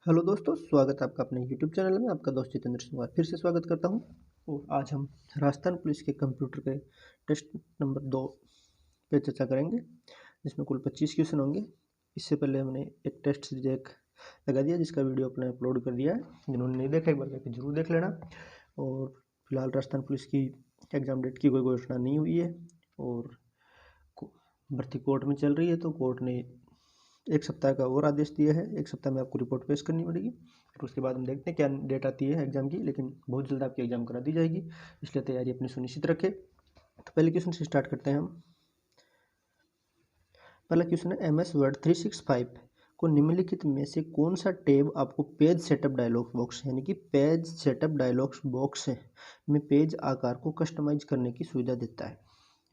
Hello दोस्तों, स्वागत है आपका अपने यूट्यूब चैनल में। आपका दोस्त जितेंद्र सिंह कुमार फिर से स्वागत करता हूं। और आज हम राजस्थान पुलिस के कंप्यूटर के टेस्ट नंबर 2 पे चर्चा करेंगे, जिसमें कुल 25 क्वेश्चन होंगे। इससे पहले हमने एक टेस्ट सीरीज लगा दिया, जिसका वीडियो अपने अपलोड कर दिया है। जिन्होंने नहीं देखा, एक बार जाकर जरूर देख लेना। और फिलहाल राजस्थान पुलिस की एग्ज़ाम डेट की कोई घोषणा नहीं हुई है और भर्ती कोर्ट में चल रही है, तो कोर्ट ने एक सप्ताह का और आदेश दिया है। एक सप्ताह में आपको रिपोर्ट पेश करनी पड़ेगी, फिर उसके बाद हम देखते हैं क्या डेट आती है एग्जाम की। लेकिन बहुत जल्द आपकी एग्जाम करा दी जाएगी, इसलिए तैयारी अपनी सुनिश्चित रखें। तो पहले क्वेश्चन से स्टार्ट करते हैं हम। पहला क्वेश्चन है, MS वर्ड 365 को निम्नलिखित में से कौन सा टैब आपको पेज सेटअप डायलॉग बॉक्स यानी कि पेज सेटअप डायलॉग बॉक्स में पेज आकार को कस्टमाइज करने की सुविधा देता है।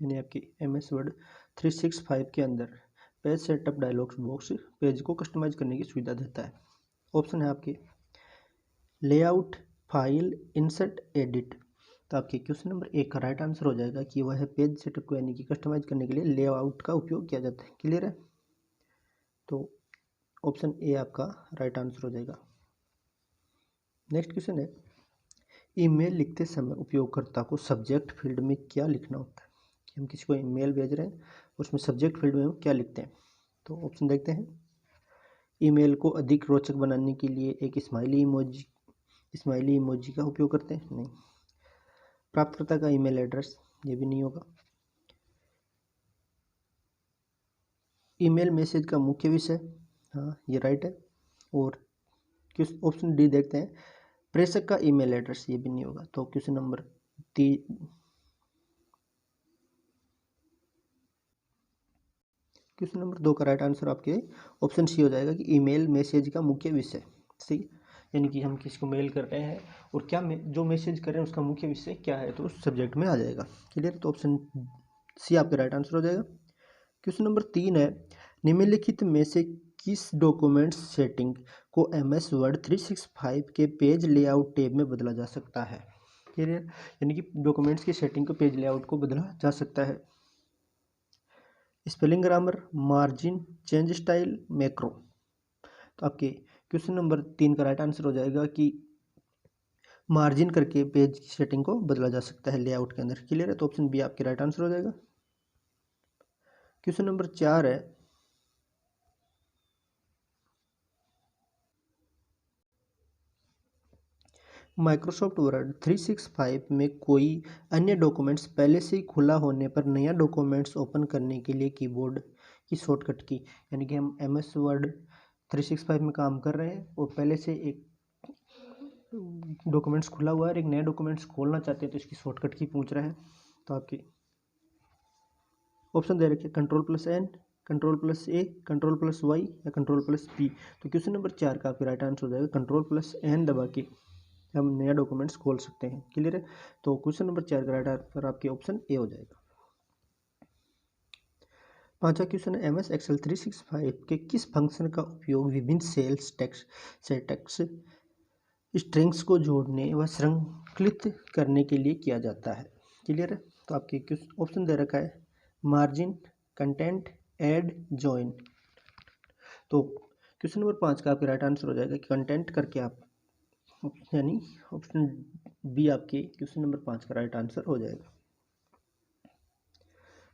यानी आपकी MS वर्ड 365 के अंदर page setup dialog box page को कस्टमाइज करने की सुविधा देता है। ऑप्शन है आपके लेआउट, फाइल, इंसर्ट, एडिट। तो आपके क्वेश्चन नंबर 1 का राइट आंसर हो जाएगा कि वह पेज सेटअप को यानी कि कस्टमाइज करने के लिए लेआउट का उपयोग किया जाता है। क्लियर है? तो ऑप्शन ए आपका राइट आंसर हो जाएगा। नेक्स्ट क्वेश्चन है, ईमेल लिखते समय उपयोगकर्ता को सब्जेक्ट फील्ड में क्या लिखना होता है? कि हम किसी को ईमेल भेज रहे हैं, उसमें सब्जेक्ट फील्ड में हम क्या लिखते हैं? तो ऑप्शन देखते हैं। ईमेल को अधिक रोचक बनाने के लिए एक स्माइली इमोजी का उपयोग करते हैं? नहीं। प्राप्तकर्ता का ईमेल एड्रेस? ये भी नहीं होगा। ईमेल मैसेज का मुख्य विषय? हाँ, ये राइट है। और किस ऑप्शन डी देखते हैं, प्रेषक का ईमेल एड्रेस? ये भी नहीं होगा। तो क्वेश्चन नंबर 2 का राइट आंसर आपके ऑप्शन सी हो जाएगा कि ईमेल मैसेज का मुख्य विषय। सही, यानी कि हम किसको मेल कर रहे हैं और क्या जो मैसेज कर रहे हैं उसका मुख्य विषय क्या है, तो उस सब्जेक्ट में आ जाएगा। क्लियर? तो ऑप्शन सी आपका राइट आंसर हो जाएगा। क्वेश्चन नंबर 3 है, निम्नलिखित में से किस डॉक्यूमेंट सेटिंग को MS वर्ड 365 के पेज लेआउट टैब में बदला जा सकता है? क्लियर? यानी कि डॉक्यूमेंट्स की सेटिंग को पेज लेआउट को बदला जा सकता है। Spelling, grammar, margin, change style, macro. तो आपके क्वेश्चन नंबर 3 का राइट आंसर हो जाएगा कि मार्जिन करके पेज की सेटिंग को बदला जा सकता है लेआउट के अंदर। क्लियर है? तो ऑप्शन बी आपके राइट आंसर हो जाएगा। क्वेश्चन नंबर 4 है, माइक्रोसॉफ्ट वर्ड 365 में कोई अन्य डॉक्यूमेंट्स पहले से ही खुला होने पर नया डॉक्यूमेंट्स ओपन करने के लिए कीबोर्ड की शॉर्टकट की, यानी कि हम MS वर्ड 365 में काम कर रहे हैं और पहले से एक डॉक्यूमेंट्स खुला हुआ है और एक नया डॉक्यूमेंट्स खोलना चाहते हैं, तो इसकी शॉर्टकट की पूछ रहा है। तो आपकी ऑप्शन दे रखे Ctrl+N, Ctrl+A, Ctrl+Y या Ctrl+P। तो क्वेश्चन नंबर 4 का आपका राइट आंसर हो जाएगा Ctrl+N दबा के हम नया डॉक्यूमेंट्स खोल सकते हैं। क्लियर है? तो क्वेश्चन नंबर 4 का राइट आंसर आपके ऑप्शन ए हो जाएगा। 5वां क्वेश्चन है, MS Excel 365 के किस फंक्शन का उपयोग विभिन्न सेल्स टेक्स्ट स्ट्रिंग्स को जोड़ने व श्रृंखलित करने के लिए किया जाता है? क्लियर है? तो आपके ऑप्शन दे रखा है मार्जिन, कंटेंट, ऐड, जॉइन। तो क्वेश्चन नंबर 5 का आपका राइट आंसर हो जाएगा कि कंटेंट करके आप, यानी ऑप्शन बी आपके क्वेश्चन नंबर 5 का राइट आंसर हो जाएगा।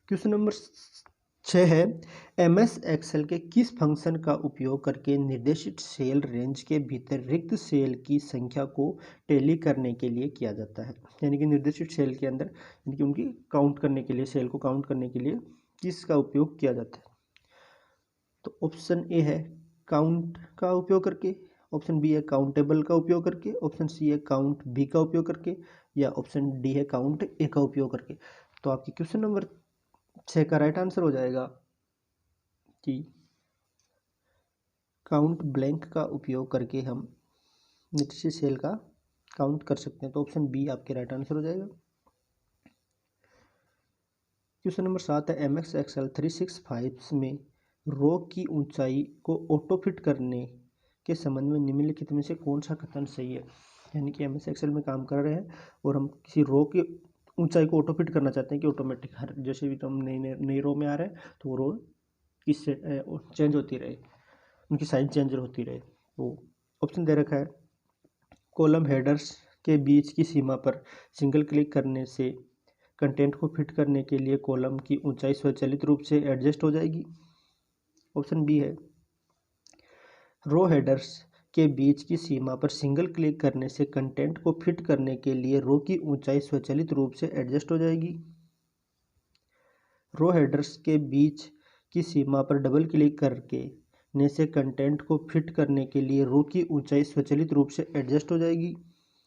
क्वेश्चन नंबर 6 है, MS एक्सेल के किस फंक्शन का उपयोग करके निर्देशित सेल रेंज के भीतर रिक्त सेल की संख्या को टैली करने के लिए किया जाता है? यानी कि निर्देशित सेल के अंदर, यानी कि उनकी काउंट करने के लिए, सेल को काउंट करने के लिए किसका उपयोग किया जाता है? तो ऑप्शन ए है काउंट का उपयोग करके, ऑप्शन बी है काउंटेबल का उपयोग करके, ऑप्शन सी है काउंट बी का उपयोग करके, या ऑप्शन डी है काउंट ए का उपयोग करके। तो आपकी क्वेश्चन नंबर 6 का राइट आंसर हो जाएगा कि काउंट ब्लैंक का उपयोग करके हम नीचे सेल का काउंट कर सकते हैं। तो ऑप्शन बी आपके राइट आंसर हो जाएगा। क्वेश्चन नंबर 7 है, MS एक्सेल 365 में रो की ऊंचाई को ऑटो फिट करने के संबंध में निम्नलिखित में से कौन सा कथन सही है? यानी कि MS एक्सेल में काम कर रहे हैं और हम किसी रो की ऊंचाई को ऑटो फिट करना चाहते हैं कि ऑटोमेटिक हर जैसे भी हम नई रो में आ रहे हैं तो वो रो किससे चेंज होती रहे, उनकी साइज चेंज होती रहे। तो ऑप्शन दे रखा है कॉलम हेडर्स के बीच की सीमा पर सिंगल क्लिक करने से कंटेंट को फिट करने के लिए कॉलम की ऊंचाई स्वचालित रूप से एडजस्ट हो जाएगी। ऑप्शन बी है रो हेडर्स के बीच की सीमा पर सिंगल क्लिक करने से कंटेंट को फिट करने के लिए रो की ऊंचाई स्वचालित रूप से एडजस्ट हो जाएगी। रो हेडर्स के बीच की सीमा पर डबल क्लिक करके ने से कंटेंट को फिट करने के लिए रो की ऊंचाई स्वचालित रूप से एडजस्ट हो जाएगी।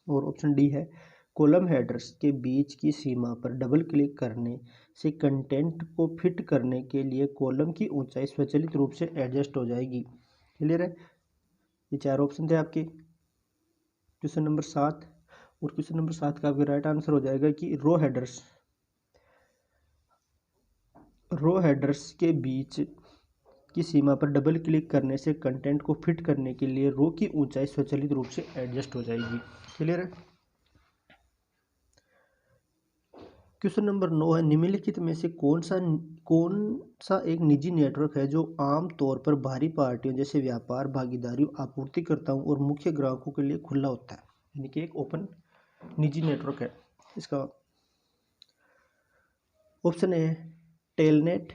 और ऑप्शन डी है कॉलम हेडर्स के बीच की सीमा पर डबल क्लिक करने से कंटेंट को फिट करने के लिए कॉलम की ऊंचाई स्वचालित रूप से एडजस्ट हो जाएगी। क्लियर है? ये चार ऑप्शन थे आपके क्वेश्चन नंबर 7। और क्वेश्चन नंबर 7 का आपका राइट आंसर हो जाएगा कि रो हेडर्स के बीच की सीमा पर डबल क्लिक करने से कंटेंट को फिट करने के लिए रो की ऊंचाई स्वचालित रूप से एडजस्ट हो जाएगी। क्लियर है? क्वेश्चन नंबर 9 है निम्नलिखित में से कौन सा एक निजी नेटवर्क है जो आम तौर पर बाहरी पार्टियों जैसे व्यापार भागीदारियों आपूर्तिकर्ताओं और मुख्य ग्राहकों के लिए खुला होता है, यानी कि एक ओपन निजी नेटवर्क है। इसका ऑप्शन ए है टेलनेट,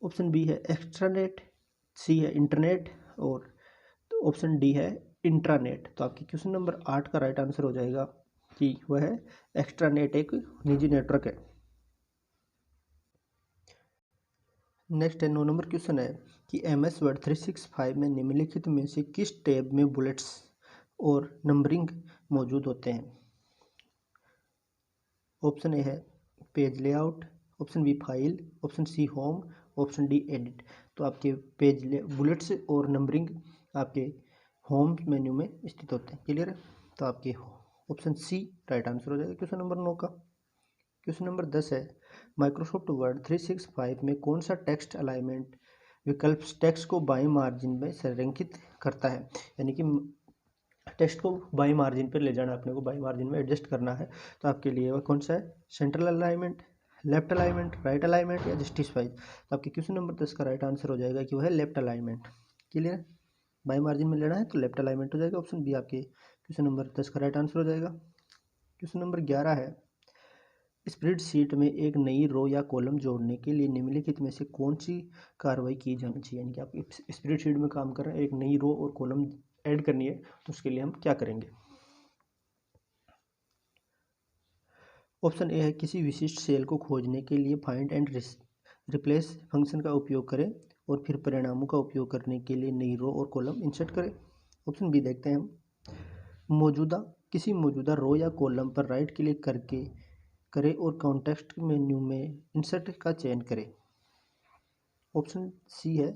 ऑप्शन बी है एक्स्ट्रानेट, सी है इंटरनेट और ऑप्शन डी है इंट्रानेट। तो आपकी क्वेश्चन नंबर 8 का राइट आंसर हो जाएगा कि वह है एक्स्ट्रानेट, एक निजी नेटवर्क है। नेक्स्ट है 9 नंबर क्वेश्चन है कि MS वर्ड 365 में निम्नलिखित में से किस टैब में बुलेट्स और नंबरिंग मौजूद होते हैं। ऑप्शन ए है page layout, option B file, option C home, option D edit. तो आपके बुलेट्स और नंबरिंग आपके होम मेन्यू में स्थित होते हैं। क्लियर है? तो आपके ऑप्शन सी राइट आंसर हो जाएगा क्वेश्चन नंबर 9 का। क्वेश्चन नंबर 10 है माइक्रोसॉफ्ट वर्ड 365 में कौन सा टेक्स्ट अलाइनमेंट विकल्प टेक्स्ट को बाएं मार्जिन में संरेखित करता है, यानी कि टेक्स्ट को बाएं मार्जिन पर ले जाना, अपने को बाएं मार्जिन में एडजस्ट करना है। तो आपके लिए वह कौन सा है, central alignment, left alignment, right alignment या जस्टिफाइड। तो आपके क्वेश्चन नंबर 10 का राइट आंसर हो जाएगा कि वह है लेफ्ट अलाइनमेंट। क्लियर? बाएं मार्जिन में लेना है तो लेफ्ट अलाइनमेंट हो जाएगा। ऑप्शन बी आपके क्वेश्चन नंबर 10 का राइट आंसर हो जाएगा। क्वेश्चन नंबर 11 है स्प्रेडशीट में एक नई रो या कॉलम जोड़ने के लिए निम्नलिखित में से कौन सी कार्रवाई की जानी चाहिए, यानी कि आप स्प्रेडशीट में काम कर रहे हैं, एक नई रो और कॉलम ऐड करनी है, तो उसके लिए हम क्या करेंगे। ऑप्शन ए है किसी विशिष्ट सेल को खोजने के लिए फाइंड एंड रिप्लेस फंक्शन का उपयोग करें और फिर परिणामों का उपयोग करने के लिए नई रो और कॉलम इंसर्ट करें। ऑप्शन बी देखते हैं हम किसी मौजूदा रो या कॉलम पर राइट क्लिक करके करें और कॉन्टेक्स्ट मेन्यू में इंसर्ट का चयन करें। ऑप्शन सी है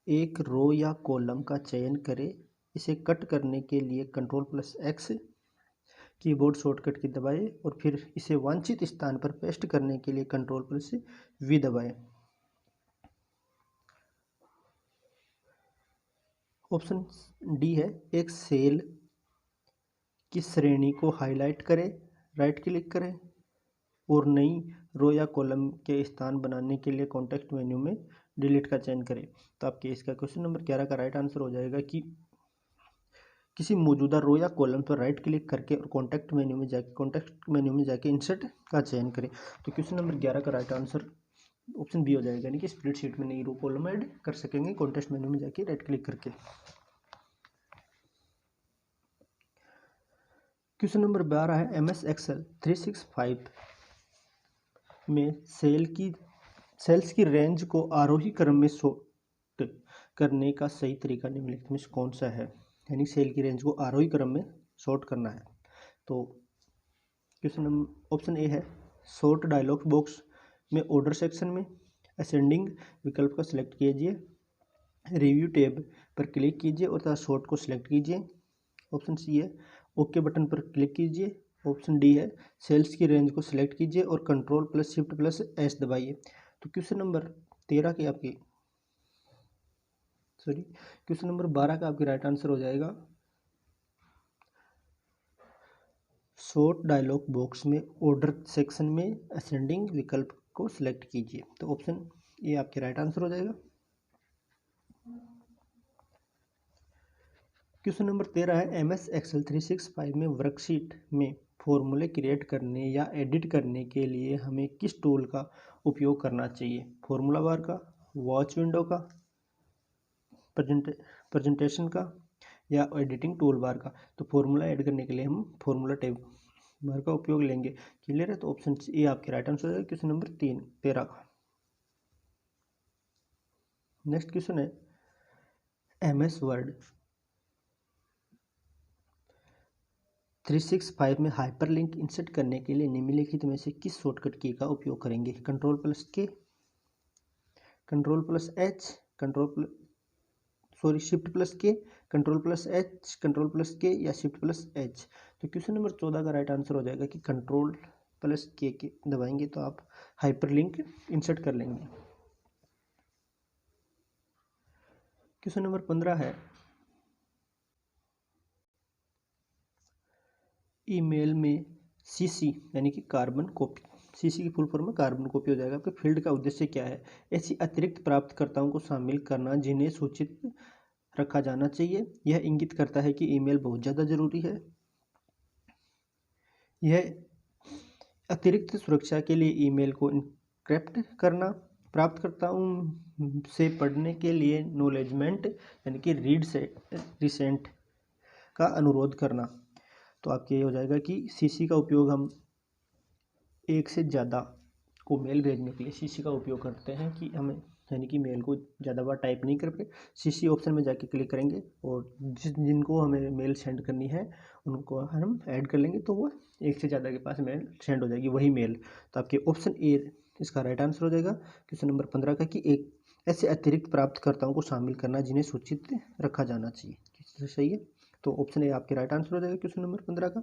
एक रो या कॉलम का चयन करें, इसे कट करने के लिए Ctrl+X कीबोर्ड शॉर्टकट की दबाएं और फिर इसे वांछित स्थान पर पेस्ट करने के लिए Ctrl+V दबाएं। ऑप्शन डी है एक सेल की श्रेणी को हाईलाइट करें, राइट क्लिक करें और नई रो या कॉलम के स्थान बनाने के लिए कॉन्टेक्स्ट मेन्यू में डिलीट का चयन करें। तो आपके इसका क्वेश्चन नंबर 11 का राइट आंसर हो जाएगा कि किसी मौजूदा रो या कॉलम पर राइट क्लिक करके और कॉन्टेक्स्ट मेन्यू में जाके इंसर्ट का चयन करें। तो क्वेश्चन नंबर 11 का राइट आंसर ऑप्शन बी हो जाएगा, यानी कि स्प्रेडशीट में नई रो कॉलम ऐड कर सकेंगे कॉन्टेक्स्ट मेन्यू में जाके राइट क्लिक करके। क्वेश्चन नंबर 12 है MS एक्सेल 365 में सेल्स की रेंज को आरोही क्रम में सॉर्ट करने का सही तरीका निम्नलिखित में कौन सा है, यानी सेल की रेंज को आरोही क्रम में सॉर्ट करना है। तो क्वेश्चन नंबर ऑप्शन ए है सॉर्ट डायलॉग बॉक्स में ऑर्डर सेक्शन में असेंडिंग विकल्प को सिलेक्ट कीजिए, रिव्यू टैब पर क्लिक कीजिए और सॉर्ट को सिलेक्ट कीजिए। ऑप्शन सी है ओके बटन पर क्लिक कीजिए। ऑप्शन डी है सेल्स की रेंज को सिलेक्ट कीजिए और Ctrl+Shift+S दबाइए। तो क्वेश्चन नंबर 12 का आपके राइट आंसर हो जाएगा सॉर्ट डायलॉग बॉक्स में ऑर्डर सेक्शन में असेंडिंग विकल्प को सिलेक्ट कीजिए। तो ऑप्शन ये आपके राइट आंसर हो जाएगा। क्वेश्चन नंबर 13 है MS Excel 365 में वर्कशीट में फॉर्मूले क्रिएट करने या एडिट करने के लिए हमें किस टूल का उपयोग करना चाहिए? फॉर्मूला बार का, वॉच विंडो का, प्रेजेंटेशन का या एडिटिंग टूल बार का? तो फॉर्मूला ऐड करने के लिए हम फॉर्मूला टैब बार का उपयोग लेंगे। क्लियर है? तो ऑप्शन ए आपके राइट आंसर है क्वेश्चन नंबर 13 का। नेक्स्ट क्वेश्चन है MS वर्ड 365 में हाइपरलिंक इंसर्ट करने के लिए निम्नलिखित में से किस शॉर्टकट की का उपयोग करेंगे? कंट्रोल+K, कंट्रोल+H, Shift+K, कंट्रोल+H, कंट्रोल+K या Shift+H? तो क्वेश्चन नंबर 14 का राइट आंसर हो जाएगा कि कंट्रोल+K के दबाएंगे तो आप हाइपरलिंक इंसर्ट कर लेंगे। क्वेश्चन नंबर 15 है ईमेल में CC यानी कि कार्बन कॉपी, CC की फुल फॉर्म में कार्बन कॉपी हो जाएगा। आपके फील्ड का उद्देश्य क्या है? ऐसी अतिरिक्त प्राप्तकर्ताओं को शामिल करना जिन्हें सूचित रखा जाना चाहिए। यह इंगित करता है कि ईमेल बहुत ज़्यादा जरूरी है। यह अतिरिक्त सुरक्षा के लिए ईमेल को इनक्रिप्ट करना, प्राप्तकर्ताओं से पढ़ने के लिए नॉलेजमेंट यानी कि रीड से रिसेंट का अनुरोध करना। तो आपके ये हो जाएगा कि CC का उपयोग हम एक से ज़्यादा को मेल भेजने के लिए CC का उपयोग करते हैं कि हमें यानी कि मेल को ज़्यादा बार टाइप नहीं करके CC ऑप्शन में जाके क्लिक करेंगे और जिनको हमें मेल सेंड करनी है उनको हम ऐड कर लेंगे तो वो एक से ज़्यादा के पास मेल सेंड हो जाएगी वही मेल। तो आपके ऑप्शन ए इसका राइट आंसर हो जाएगा क्वेश्चन नंबर 15 का कि एक ऐसे अतिरिक्त प्राप्तकर्ताओं को शामिल करना जिन्हें सूचित रखा जाना चाहिए। सही है? तो ऑप्शन ए आपके राइट आंसर हो जाएगा क्वेश्चन नंबर 15 का।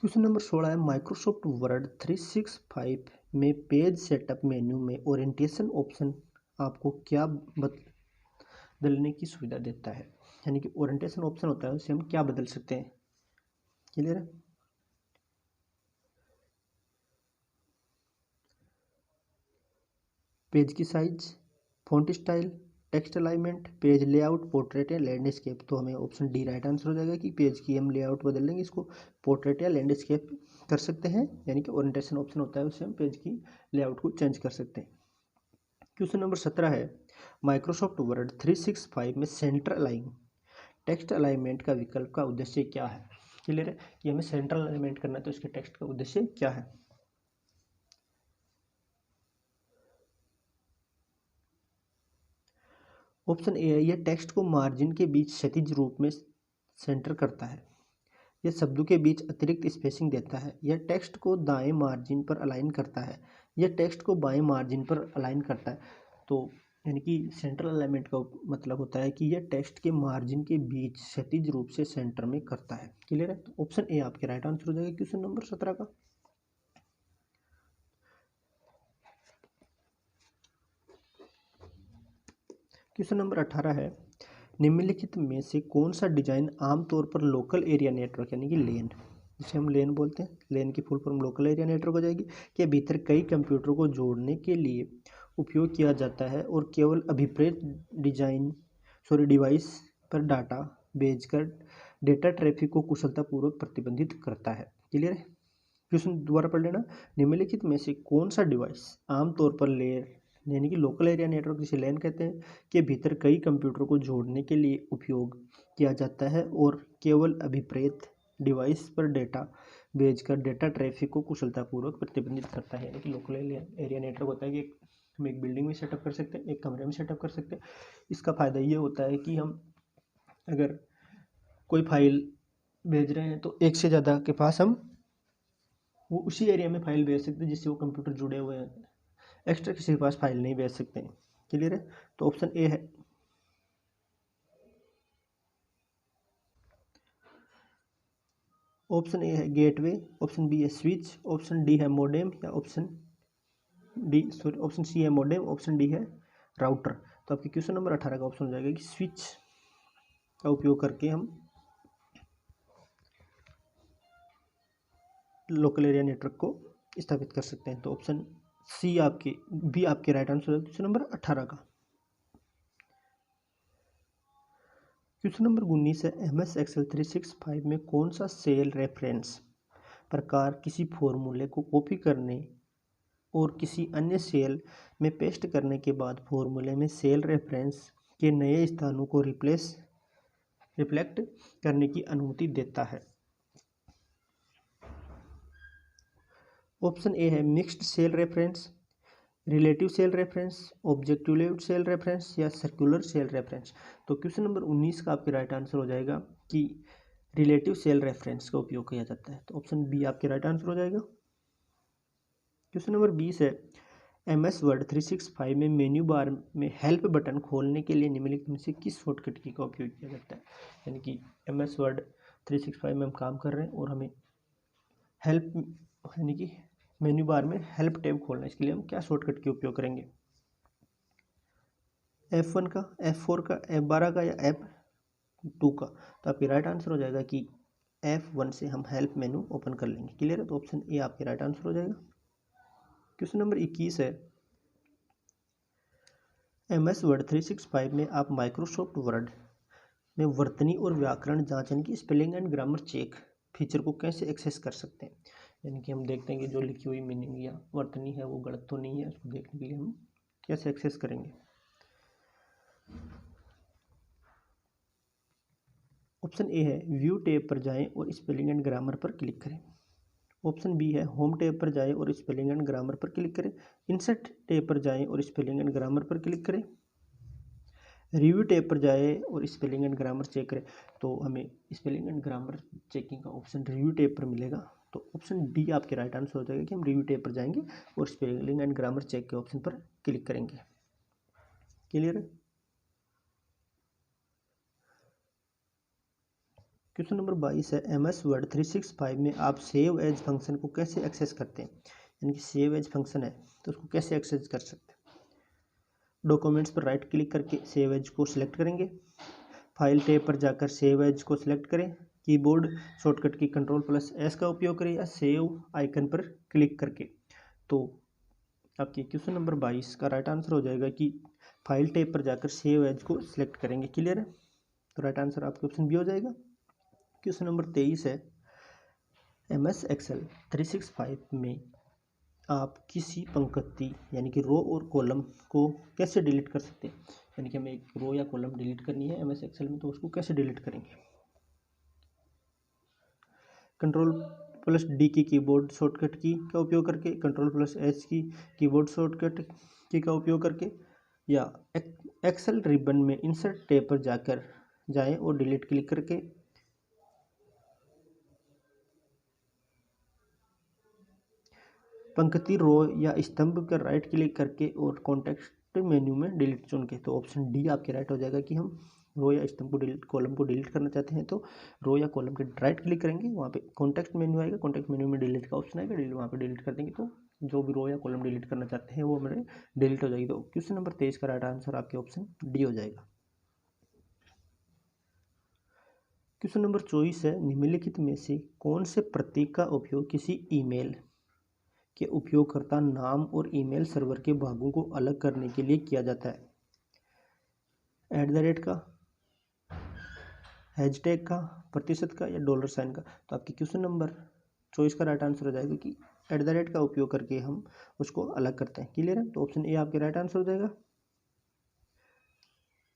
क्वेश्चन नंबर 16 है माइक्रोसॉफ्ट वर्ड 365 में पेज सेटअप मेन्यू में ओरिएंटेशन ऑप्शन आपको क्या बदलने की सुविधा देता है? यानी कि ओरिएंटेशन ऑप्शन होता है उसे हम क्या बदल सकते हैं? क्लियर है? पेज की size, font style, text alignment, page layout, portrait या लैंडस्केप? तो हमें ऑप्शन डी राइट आंसर हो जाएगा कि पेज की हम लेआउट बदल लेंगे, इसको पोर्ट्रेट या लैंडस्केप कर सकते हैं। यानी कि ओरिएंटेशन ऑप्शन होता है उससे हम पेज की लेआउट को चेंज कर सकते हैं। क्वेश्चन नंबर 17 है माइक्रोसॉफ्ट वर्ड 365 में सेंटर अलाइन टेक्स्ट अलाइनमेंट का विकल्प का उद्देश्य क्या है? क्लियर है कि हमें सेंट्रल अलाइनमेंट करना है तो इसके टेक्स्ट का उद्देश्य क्या है? ऑप्शन ए है यह टेक्स्ट को मार्जिन के बीच क्षैतिज रूप में सेंटर करता है। यह शब्दों के बीच अतिरिक्त स्पेसिंग देता है। यह टेक्स्ट को दाएं मार्जिन पर अलाइन करता है। यह टेक्स्ट को बाएं मार्जिन पर अलाइन करता है। तो यानी कि सेंट्रल अलाइनमेंट का मतलब होता है कि यह टेक्स्ट के मार्जिन के बीच क्षैतिज रूप से सेंटर में करता है। क्लियर है? तो ऑप्शन ए आपके राइट आंसर हो जाएगा क्वेश्चन नंबर 17 का। क्वेश्चन नंबर 18 है निम्नलिखित में से कौन सा डिजाइन आमतौर पर लोकल एरिया नेटवर्क यानी कि लेन, जिसे हम लेन बोलते हैं, लेन की full form local area network हो जाएगी, के भीतर कई कंप्यूटर को जोड़ने के लिए उपयोग किया जाता है और केवल अभिप्रेत डिवाइस पर डाटा भेजकर डेटा ट्रैफिक को कुशलतापूर्वक प्रतिबंधित करता है। क्लियर है? क्वेश्चन दोबारा पढ़ लेना। निम्नलिखित में से कौन सा डिवाइस आमतौर पर लेयर यानी कि लोकल एरिया नेटवर्क जिसे लैन कहते हैं के भीतर कई कंप्यूटर को जोड़ने के लिए उपयोग किया जाता है और केवल अभिप्रेत डिवाइस पर डेटा भेजकर डेटा ट्रैफिक को कुशलतापूर्वक प्रतिबंधित करता है? यानी कि लोकल एरिया नेटवर्क होता है कि हम एक बिल्डिंग में सेटअप कर सकते हैं, एक कमरे में सेटअप कर सकते हैं। इसका फ़ायदा ये होता है कि हम अगर कोई फाइल भेज रहे हैं तो एक से ज़्यादा के पास हम वो उसी एरिया में फाइल भेज सकते हैं जिससे वो कंप्यूटर जुड़े हुए हैं, एक्स्ट्रा किसी के पास फाइल नहीं भेज सकते हैं। क्लियर है? तो ऑप्शन ए है। ऑप्शन ए है गेटवे, ऑप्शन बी है स्विच, ऑप्शन डी है मॉडेम या ऑप्शन सी है मॉडेम, ऑप्शन डी है राउटर। तो आपके क्वेश्चन नंबर 18 का ऑप्शन हो जाएगा कि स्विच का उपयोग करके हम लोकल एरिया नेटवर्क को स्थापित कर सकते हैं। तो ऑप्शन सी आपके बी आपके राइट आंसर है क्वेश्चन नंबर 18 का। क्वेश्चन नंबर 19 है MS Excel 365 में कौन सा सेल रेफरेंस प्रकार किसी फॉर्मूले को कॉपी करने और किसी अन्य सेल में पेस्ट करने के बाद फॉर्मूले में सेल रेफरेंस के नए स्थानों को रिफ्लेक्ट करने की अनुमति देता है। ऑप्शन ए है mixed cell reference, relative cell reference, objective cell reference या सर्कुलर सेल रेफरेंस। तो क्वेश्चन नंबर 19 का आपके राइट आंसर हो जाएगा कि रिलेटिव सेल रेफरेंस का उपयोग किया जाता है। तो ऑप्शन बी आपके राइट आंसर हो जाएगा। क्वेश्चन नंबर 20 है MS वर्ड 365 में मेन्यू बार में हेल्प बटन खोलने के लिए निम्नलिखित में से किस शॉर्टकट की का उपयोग किया जाता है। यानी कि MS वर्ड 365 में हम काम कर रहे हैं और हमें हेल्प यानी कि मेन्यू बार में हेल्प टैब खोलना है, इसके लिए हम क्या शॉर्टकट का उपयोग करेंगे। F1 का, F4 का, F12 का या F2 का। तो आपकी राइट आंसर हो जाएगा कि F1 से हम हेल्प मेनू ओपन कर लेंगे। क्लियर है। तो ऑप्शन ए आपके राइट आंसर हो जाएगा। क्वेश्चन नंबर 21 है MS वर्ड 365 में आप माइक्रोसॉफ्ट वर्ड में वर्तनी और व्याकरण जांच यानी कि spelling and grammar check feature को कैसे एक्सेस कर सकते हैं। यानी कि हम देखते हैं कि जो लिखी हुई मीनिंग या वर्तनी है वो गलत तो नहीं है, उसको देखने के लिए हम कैसे एक्सेस करेंगे। ऑप्शन ए है व्यू टैब पर जाएं और स्पेलिंग एंड ग्रामर पर क्लिक करें। ऑप्शन बी है होम टैब पर जाएं और स्पेलिंग एंड ग्रामर पर क्लिक करें। इंसर्ट टैब पर जाएं और स्पेलिंग एंड ग्रामर पर क्लिक करें। रिव्यू टैब पर जाए और स्पेलिंग एंड ग्रामर चेक करें। तो हमें स्पेलिंग एंड ग्रामर चेकिंग का ऑप्शन रिव्यू टैब पर मिलेगा। तो ऑप्शन डी आपके राइट आंसर हो जाएगा कि हम रिव्यू टैब पर जाएंगे और स्पेलिंग एंड ग्रामर चेक के ऑप्शन पर क्लिक करेंगे। क्लियर है। क्वेश्चन नंबर 22 है MS वर्ड 365 में आप सेव एज फंक्शन को कैसे एक्सेस करते हैं। यानी कि सेव एज फंक्शन है तो उसको कैसे एक्सेस कर सकते हैं। डॉक्यूमेंट्स पर राइट क्लिक करके सेव एज को सिलेक्ट करेंगे। फाइल टैब पर जाकर सेव एज को सिलेक्ट करें। कीबोर्ड शॉर्टकट की Ctrl+S का उपयोग करें या सेव आइकन पर क्लिक करके। तो आपके क्वेश्चन नंबर 22 का राइट आंसर हो जाएगा कि फाइल टैब पर जाकर सेव एज को सिलेक्ट करेंगे। क्लियर है। तो राइट आंसर आपके ऑप्शन बी हो जाएगा। क्वेश्चन नंबर 23 है MS Excel 365 में आप किसी पंक्ति यानी कि रो और कॉलम को कैसे डिलीट कर सकते हैं। यानी कि हमें एक रो या कॉलम डिलीट करनी है MS Excel में, तो उसको कैसे डिलीट करेंगे। Ctrl+D की कीबोर्ड शॉर्टकट की का उपयोग करके, Ctrl+S की कीबोर्ड शॉर्टकट की का उपयोग करके, या एक्सेल रिबन में इंसर्ट टैब पर जाकर जाएं और डिलीट क्लिक करके, पंक्ति रो या स्तंभ पर राइट क्लिक करके और कॉन्टेक्स्ट मेन्यू में डिलीट चुन के। तो ऑप्शन डी आपके राइट हो जाएगा कि हम रो या स्तंभ को डिलीट कॉलम को डिलीट करना चाहते हैं तो रो या कॉलम के राइट क्लिक करेंगे, वहाँ पे कॉन्टेक्स्ट मेन्यू आएगा, कॉन्टेक्स्ट मेन्यू में डिलीट का ऑप्शन आएगा, डिलीट वहाँ पे डिलीट कर देंगे तो जो भी रो या कॉलम डिलीट करना चाहते हैं वो हमारे डिलीट हो जाएगी। तो क्वेश्चन नंबर 23 का राइट आंसर आपके ऑप्शन डी हो जाएगा। क्वेश्चन नंबर 24 है निम्नलिखित में से कौन से प्रतीक का उपयोग किसी ईमेल के उपयोगकर्ता नाम और ईमेल सर्वर के भागों को अलग करने के लिए किया जाता है। @ का, हैशटैग का, प्रतिशत का या $साइन का। तो आपकी क्वेश्चन नंबर 24 का राइट आंसर हो जाएगा कि @ का उपयोग करके हम उसको अलग करते हैं। क्लियर है। तो ऑप्शन ए आपके राइट आंसर हो जाएगा।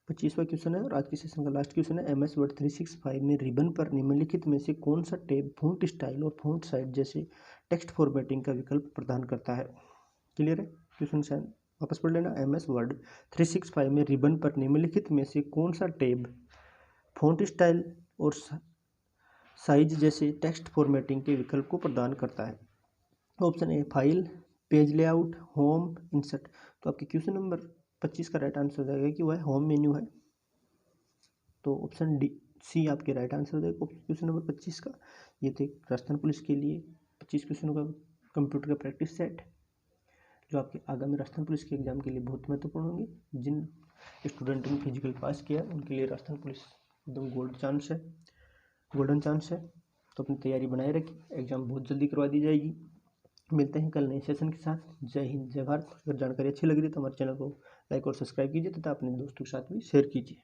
25वां क्वेश्चन है और आज के सेशन का लास्ट क्वेश्चन है MS वर्ड 365 में रिबन पर निम्नलिखित में से कौन सा टैब फ़ॉन्ट स्टाइल और फ़ॉन्ट साइज जैसे टेक्स्ट फॉर्मेटिंग का विकल्प प्रदान करता है। क्लियर है। क्वेश्चन से वापस पढ़ लेना। MS वर्ड 365 में रिबन पर निम्नलिखित में से कौन सा टैब फ़ॉन्ट स्टाइल और साइज जैसे टेक्स्ट फॉर्मेटिंग के विकल्प को प्रदान करता है। ऑप्शन ए file, page layout, home, insert. तो आपके क्वेश्चन नंबर 25 का राइट आंसर हो जाएगा कि वह होम मेन्यू है। तो ऑप्शन डी सी आपके राइट आंसर हो जाएगा क्वेश्चन नंबर 25 का। ये थे राजस्थान पुलिस के लिए 25 क्वेश्चनों का कंप्यूटर का प्रैक्टिस सेट जो आपके आगामी राजस्थान पुलिस के एग्जाम के लिए बहुत महत्वपूर्ण होंगे। जिन स्टूडेंट ने फिजिकल पास किया उनके लिए राजस्थान पुलिस एकदम गोल्डन चांस है। तो अपनी तैयारी बनाए रखिए, एग्जाम बहुत जल्दी करवा दी जाएगी। मिलते हैं कल नए सेशन के साथ। जय हिंद, जय भारत। अगर जानकारी अच्छी लग रही है तो हमारे चैनल को लाइक और सब्सक्राइब कीजिए तथा अपने दोस्तों के साथ भी शेयर कीजिए।